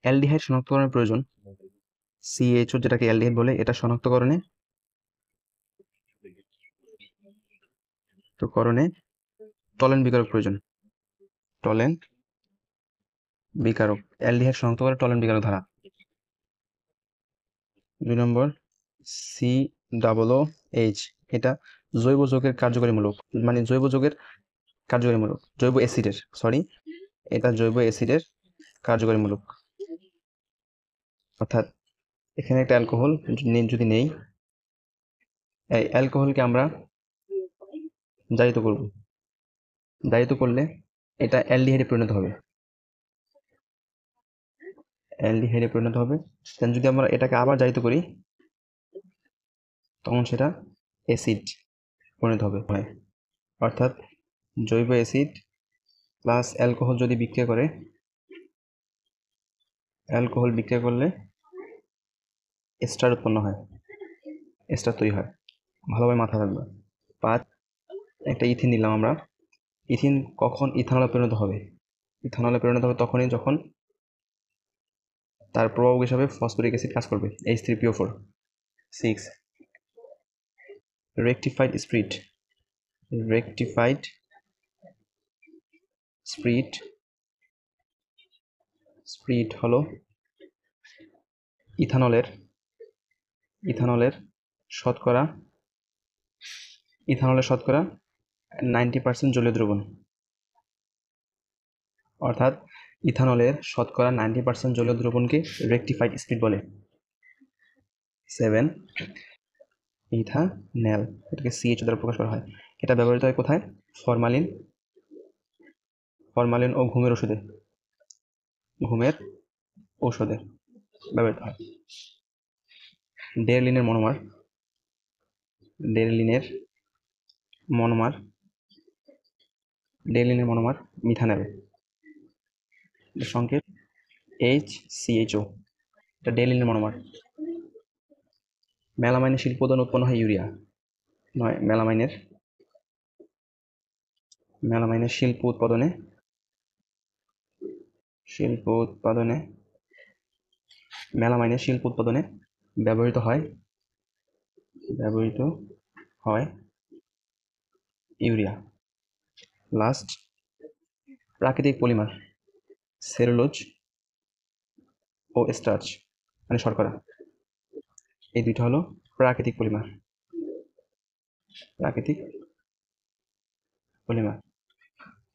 Aldehyde শনাক্তকরণের প্রয়োজন। CHO যেটাকে aldehyde বলে, এটা শনাক্তকরণে টলেন বিকারক প্রয়োজন। টলেন বিকারক, অ্যালডিহাইড শনাক্ত করে টলেন বিকারক ধারা। 2 নম্বর COOH, এটা জৈব যৌগের কার্যকরী মূলক, মানে জৈব যৌগের কার্যকরী মূলক, জৈব অ্যাসিডের, এটা জৈব অ্যাসিডের কার্যকরী মূলক। অর্থাৎ এখানে একটা অ্যালকোহল যদি নেই, এই অ্যালকোহলকে আমরা জারিত করব, জারিত করলে এটা অ্যালডিহাইডে পরিণত হবে, দেন যদি আমরা এটাকে আবার জারিত করি তখন সেটা অ্যাসিড পরিণত হবে। অর্থাৎ জৈব অ্যাসিড প্লাস অ্যালকোহল যদি বিক্রিয়া করে, অ্যালকোহল বিক্রিয়া করলে এস্টার উৎপন্ন হয়, এস্টার তৈরি হয়। ভালোভাবে মাথা রাখবে। 5, একটা ইথিন নিলাম আমরা। ইথিন কখন ইথানলে পরিণত হবে? ইথানলে পরিণত হবে তখনই যখন তার প্রভাবক হিসাবে ফসফরিক অ্যাসিড কাজ করবে, H3PO4। 6, rectified spirit. Rectified spirit হলো ইথানলের শতকরা 90% জলীয় দ্রবণ। অর্থাৎ ইথানলের শতকরা 90% জলীয় দ্রবণকে রেকটিফাইড স্প্রিট বলে। 7, ইথানেল, এটাকে CH দ্বারা প্রকাশ করা হয়। এটা ব্যবহৃত হয় কোথায়? ফরমালিন ও ঘুমের ওষুধে ব্যবহৃত হয়। ডেরলিনের মনোমার মিথানেল, সংকেত HCHO, এটা ডেরলিনের মনোমার। মেলামাইনের শিল্প উৎপাদন উৎপন্ন হয় ইউরিয়া। 9, মেলামাইনের শিল্প উৎপাদনে ব্যবহৃত হয় ইউরিয়া। লাস্ট, প্রাকৃতিক পলিমার, সেলুলোজ ও স্টার্চ, মানে শর্করা, এই দুইটা হলো প্রাকৃতিক পলিমার।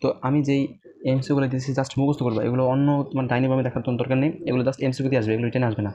তো আমি যেই এমসিকিউ গুলো দিয়েছি জাস্ট মুখস্থ করবা, এগুলো অন্য ডাইনি বামে দেখার দরকার নেই, এগুলো জাস্ট এমসিকিউ দিয়ে আসবে, এগুলো রিটেনে আসবে না।